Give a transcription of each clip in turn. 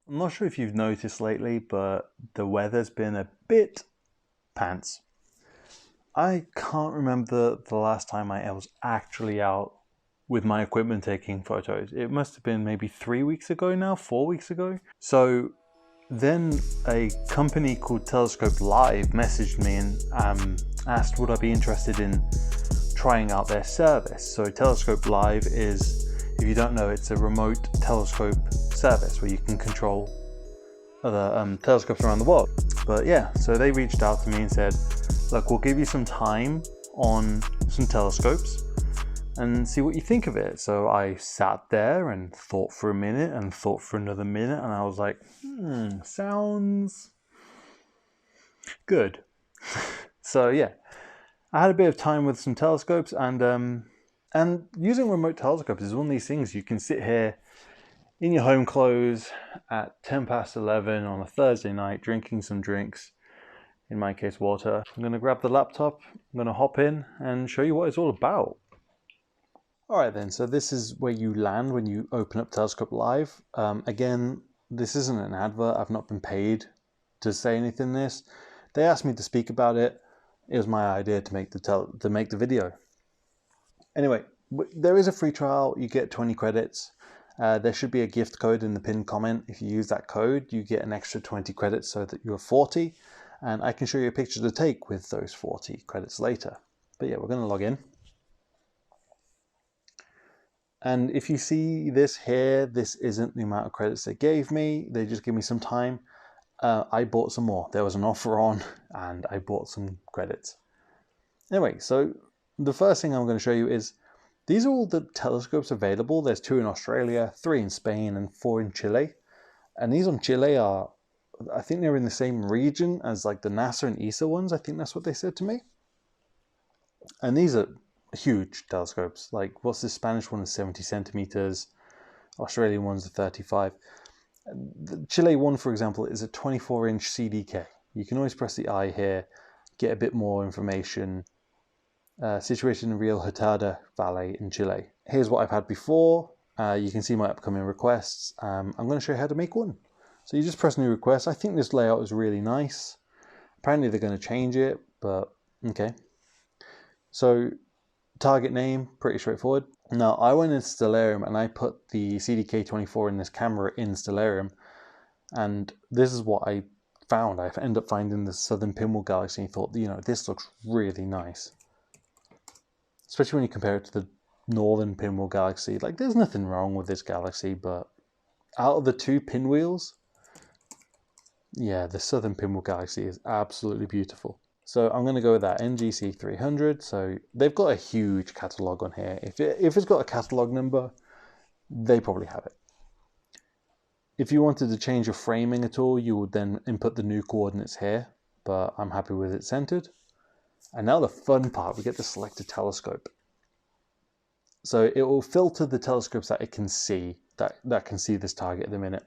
I'm not sure if you've noticed lately, but the weather's been a bit pants. I can't remember the last time I was actually out with my equipment taking photos. It must have been maybe 3 weeks ago now, 4 weeks ago. So then a company called Telescope Live messaged me and asked would I be interested in trying out their service. So Telescope Live is, if you don't know, it's a remote telescope service where you can control other telescopes around the world. But yeah, so they reached out to me and said, look, we'll give you some time on some telescopes and see what you think of it. So I sat there and thought for a minute and thought for another minute, and I was like, sounds good. So yeah, I had a bit of time with some telescopes, and using remote telescopes is one of these things you can sit here in your home clothes at 11 on a Thursday night, drinking some drinks, in my case water. I'm going to grab the laptop, I'm going to hop in and show you what it's all about. Alright then, so this is where you land when you open up Telescope Live. Again, this isn't an advert, I've not been paid to say anything in this. They asked me to speak about it. It was my idea to make the video. Anyway, there is a free trial, you get 20 credits. There should be a gift code in the pinned comment. If you use that code, you get an extra 20 credits so that you're 40. And I can show you a picture to take with those 40 credits later. But yeah, we're going to log in. And if you see this here, this isn't the amount of credits they gave me. They just give me some time. I bought some more. There was an offer on and I bought some credits. Anyway, so the first thing I'm going to show you is these are all the telescopes available. There's 2 in Australia, 3 in Spain, and 4 in Chile. And these on Chile are, I think they're in the same region as like the NASA and ESA ones. I think that's what they said to me. And these are huge telescopes. Like, what's this Spanish one is 70 centimeters. Australian one's a 35. The Chile one, for example, is a 24-inch CDK. You can always press the I here, get a bit more information. Situation in Rio Hurtado Valley in Chile. Here's what I've had before. You can see my upcoming requests. I'm going to show you how to make one. So you just press new request. I think this layout is really nice. Apparently they're going to change it, but okay. So target name, pretty straightforward. Now I went in Stellarium and I put the CDK24 in this camera in Stellarium, and this is what I found. I ended up finding the Southern Pinwheel Galaxy and thought, you know, this looks really nice. Especially when you compare it to the Northern Pinwheel Galaxy. Like, there's nothing wrong with this galaxy, but out of the 2 pinwheels, yeah, the Southern Pinwheel Galaxy is absolutely beautiful. So I'm going to go with that NGC 300. So they've got a huge catalog on here. If it's got a catalog number, they probably have it. If you wanted to change your framing at all, you would then input the new coordinates here, but I'm happy with it centered. And now the fun part, we get to select a telescope. So it will filter the telescopes that it can see, that can see this target at the minute.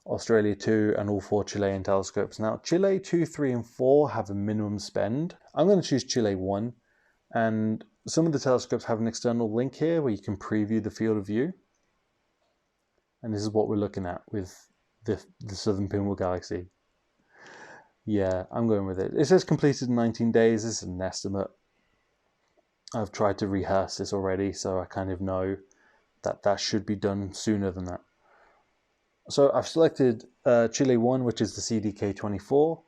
Australia 2 and all 4 Chilean telescopes. Now Chile 2, 3 and 4 have a minimum spend. I'm going to choose Chile 1, and some of the telescopes have an external link here where you can preview the field of view. And this is what we're looking at with the Southern Pinwheel Galaxy. Yeah, I'm going with it. It says completed in 19 days. This is an estimate. I've tried to rehearse this already, so I kind of know that that should be done sooner than that. So I've selected Chile 1, which is the CDK24.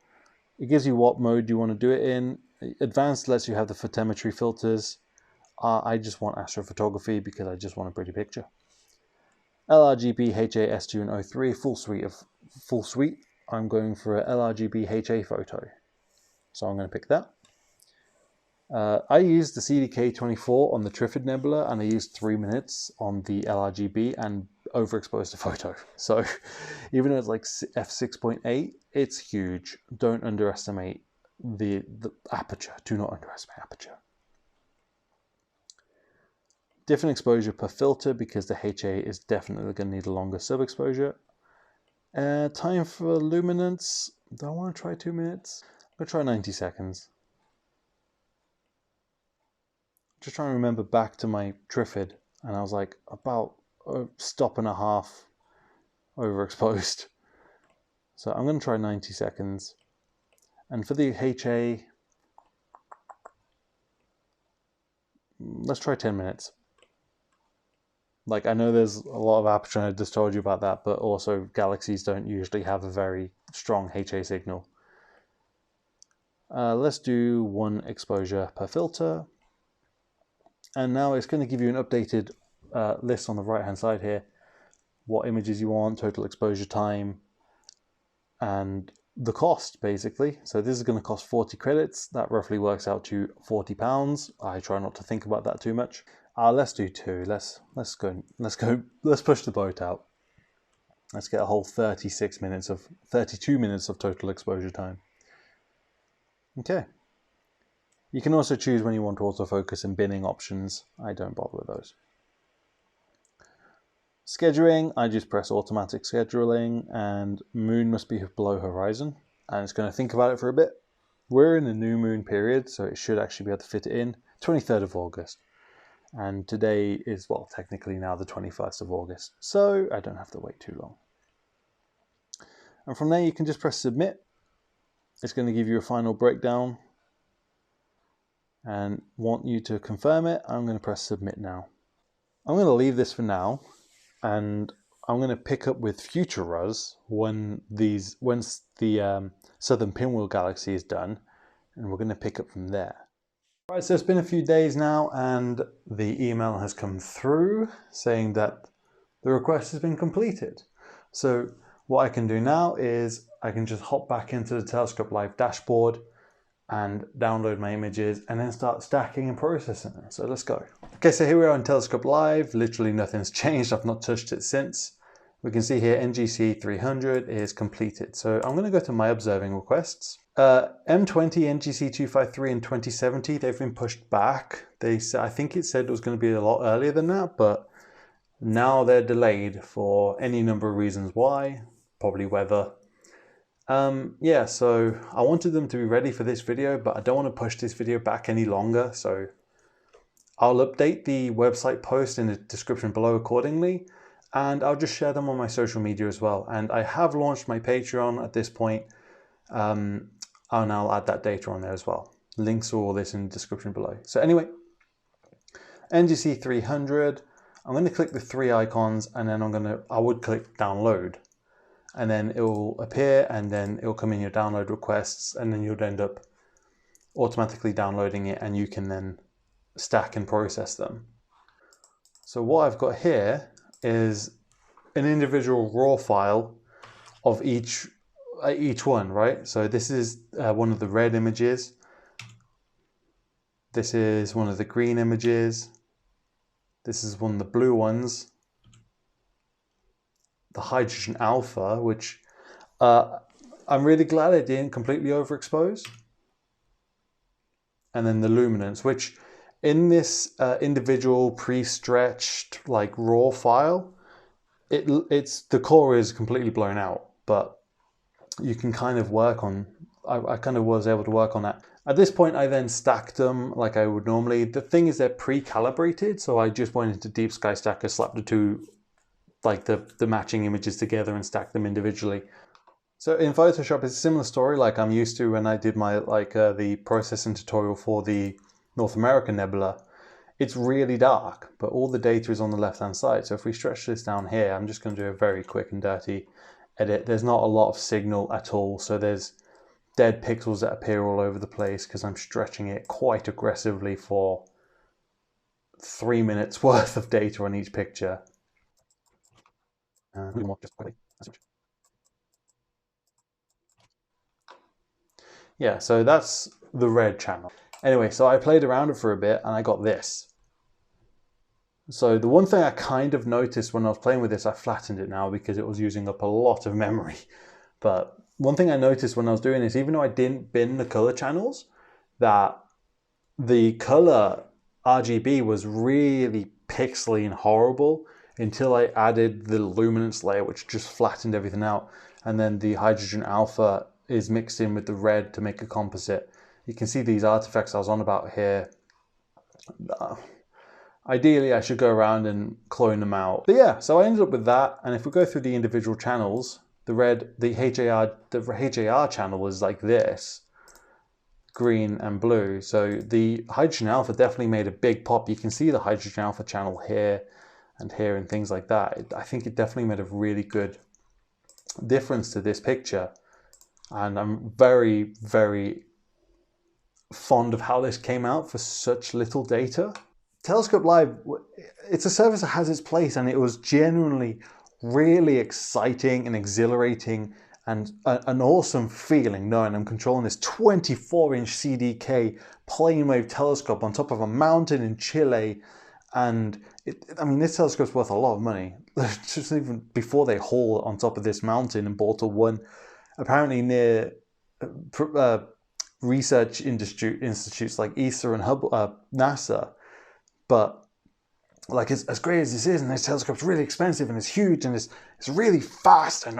It gives you what mode you want to do it in. Advanced lets you have the photometry filters. I just want astrophotography because I just want a pretty picture. LRGB, HA, S2 and O3, full suite. I'm going for a LRGB HA photo. So I'm going to pick that. I used the CDK24 on the Trifid Nebula, and I used 3 minutes on the LRGB and overexposed the photo. So even though it's like f6.8, it's huge. Don't underestimate the aperture. Do not underestimate aperture. Different exposure per filter because the HA is definitely going to need a longer sub-exposure. Time for luminance. Do I want to try 2 minutes? I'm going to try 90 seconds. Just trying to remember back to my Trifid, and I was like about a stop and a half overexposed. So I'm going to try 90 seconds. And for the HA, let's try 10 minutes. Like, I know there's a lot of aperture, I just told you about that, but also galaxies don't usually have a very strong HA signal. Let's do 1 exposure per filter. And now it's going to give you an updated list on the right hand side here. What images you want, total exposure time, and the cost basically. So this is going to cost 40 credits. That roughly works out to £40. I try not to think about that too much. Let's do 2. Let's push the boat out. Let's get a whole 32 minutes of total exposure time. Okay. You can also choose when you want autofocus and binning options. I don't bother with those. Scheduling, I just press automatic scheduling, and moon must be below horizon. And it's going to think about it for a bit. We're in a new moon period, so it should actually be able to fit it in. 23rd of August. And today is, well, technically now the 21st of August. So I don't have to wait too long. And from there you can just press submit. It's going to give you a final breakdown. And want you to confirm it. I'm going to press submit now. I'm going to leave this for now. And I'm going to pick up with future RUS once the Southern Pinwheel Galaxy is done, and we're going to pick up from there. Right, so it's been a few days now, and the email has come through saying that the request has been completed. So what I can do now is I can just hop back into the Telescope Live dashboard and download my images and then start stacking and processing them. So let's go. Okay, so here we are in Telescope Live. Literally nothing's changed. I've not touched it since. We can see here NGC 300 is completed. So I'm going to go to my observing requests. M20, NGC 253 and 2070, they've been pushed back. I think it said it was going to be a lot earlier than that, but now they're delayed for any number of reasons why. Probably weather. Yeah, so I wanted them to be ready for this video, but I don't want to push this video back any longer. So I'll update the website post in the description below accordingly, and I'll just share them on my social media as well. And I have launched my Patreon at this point, and I'll add that data on there as well. Links to all this in the description below. So anyway, NGC 300, I'm going to click the 3 icons, and then I would click download. And then it will appear, and then it will come in your download requests, and then you'll end up automatically downloading it, and you can then stack and process them. So what I've got here is an individual raw file of each one, right? So this is one of the red images. This is one of the green images. This is one of the blue ones. The hydrogen alpha, which I'm really glad I didn't completely overexpose. And then the luminance, which in this individual pre-stretched like raw file, the core is completely blown out, but you can kind of work on, I kind of was able to work on that. At this point, I then stacked them like I would normally. The thing is they're pre-calibrated, so I just went into Deep Sky Stacker, slapped the two, like the matching images together and stacked them individually. So in Photoshop, it's a similar story like I'm used to when I did my the processing tutorial for the North American Nebula. It's really dark, but all the data is on the left hand side. So if we stretch this down here, I'm just going to do a very quick and dirty edit. There's not a lot of signal at all, so there's dead pixels that appear all over the place because I'm stretching it quite aggressively for 3 minutes worth of data on each picture. Yeah, so that's the red channel. Anyway, so I played around it for a bit and I got this. So the one thing I kind of noticed when I was playing with this, I flattened it now because it was using up a lot of memory. But one thing I noticed when I was doing this, even though I didn't bin the color channels, that the color RGB was really pixely and horrible until I added the luminance layer, which just flattened everything out. And then the hydrogen alpha is mixed in with the red to make a composite. You can see these artifacts I was on about here. Ideally, I should go around and clone them out. But yeah, so I ended up with that. And if we go through the individual channels, the HAR channel is like this, green and blue. So the hydrogen alpha definitely made a big pop. You can see the hydrogen alpha channel here and things like that. I think it definitely made a really good difference to this picture. And I'm very, very fond of how this came out for such little data. Telescope Live, it's a service that has its place, and it was genuinely really exciting and exhilarating and an awesome feeling knowing I'm controlling this 24-inch CDK Planewave telescope on top of a mountain in Chile. And I mean, this telescope's worth a lot of money. Just even before they haul on top of this mountain in Portal 1, apparently near research institutes like ESA and NASA. But like, as great as this is, and this telescope's really expensive and it's huge and it's really fast and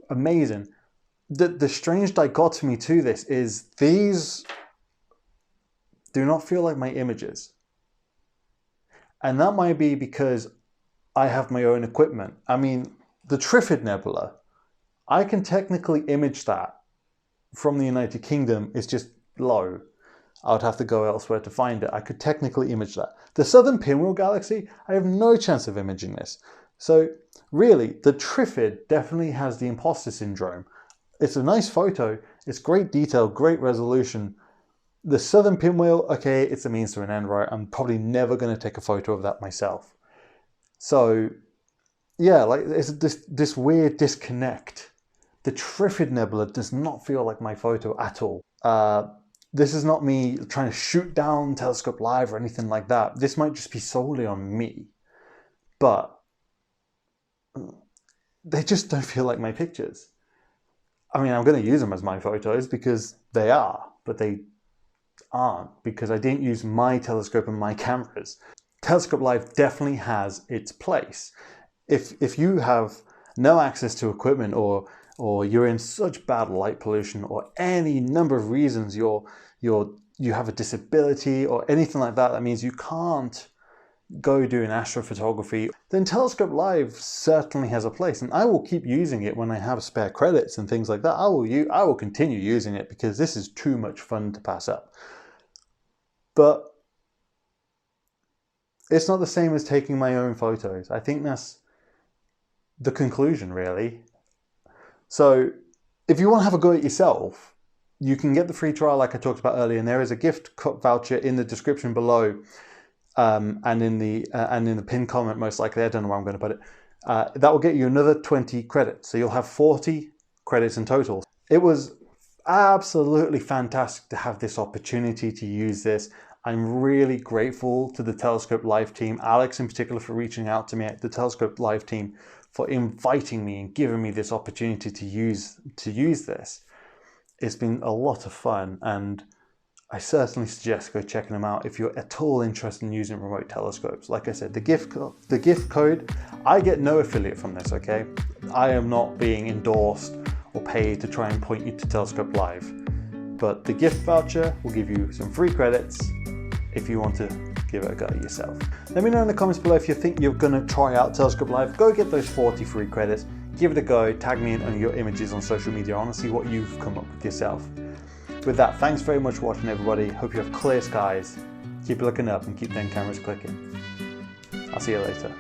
amazing. The strange dichotomy to this is these do not feel like my images. And that might be because I have my own equipment. I mean, the Trifid Nebula, I can technically image that from the United Kingdom. It's just low. I would have to go elsewhere to find it. I could technically image that. The Southern Pinwheel Galaxy, I have no chance of imaging this. So really, the Trifid definitely has the imposter syndrome. It's a nice photo. It's great detail, great resolution. The Southern Pinwheel, okay, it's a means to an end, right? I'm probably never going to take a photo of that myself. So yeah, like, it's this weird disconnect. The Trifid Nebula does not feel like my photo at all. This is not me trying to shoot down Telescope Live or anything like that. This might just be solely on me. But they just don't feel like my pictures. I mean, I'm going to use them as my photos because they are, but they aren't because I didn't use my telescope and my cameras. Telescope Live definitely has its place. If you have no access to equipment, or you're in such bad light pollution, or any number of reasons you have a disability or anything like that, that means you can't go do an astrophotography, then Telescope Live certainly has a place, and I will keep using it when I have spare credits and things like that. I will continue using it because this is too much fun to pass up. But it's not the same as taking my own photos. I think that's the conclusion, really. So if you want to have a go at yourself, you can get the free trial like I talked about earlier, and there is a gift voucher in the description below, and in the pinned comment most likely. I don't know where I'm going to put it. That will get you another 20 credits, so you'll have 40 credits in total. It was absolutely fantastic to have this opportunity to use this. I'm really grateful to the Telescope Live team, Alex in particular, for reaching out to me, the Telescope Live team, for inviting me and giving me this opportunity to use this. It's been a lot of fun, and I certainly suggest go checking them out if you're at all interested in using remote telescopes. Like I said, the gift code, I get no affiliate from this, okay? I am not being endorsed or paid to try and point you to Telescope Live. But the gift voucher will give you some free credits if you want to give it a go yourself. Let me know in the comments below if you think you're going to try out Telescope Live. Go get those 40 free credits, give it a go, tag me in on your images on social media. I want to see what you've come up with yourself. With that, thanks very much for watching, everybody. Hope you have clear skies. Keep looking up and keep them cameras clicking. I'll see you later.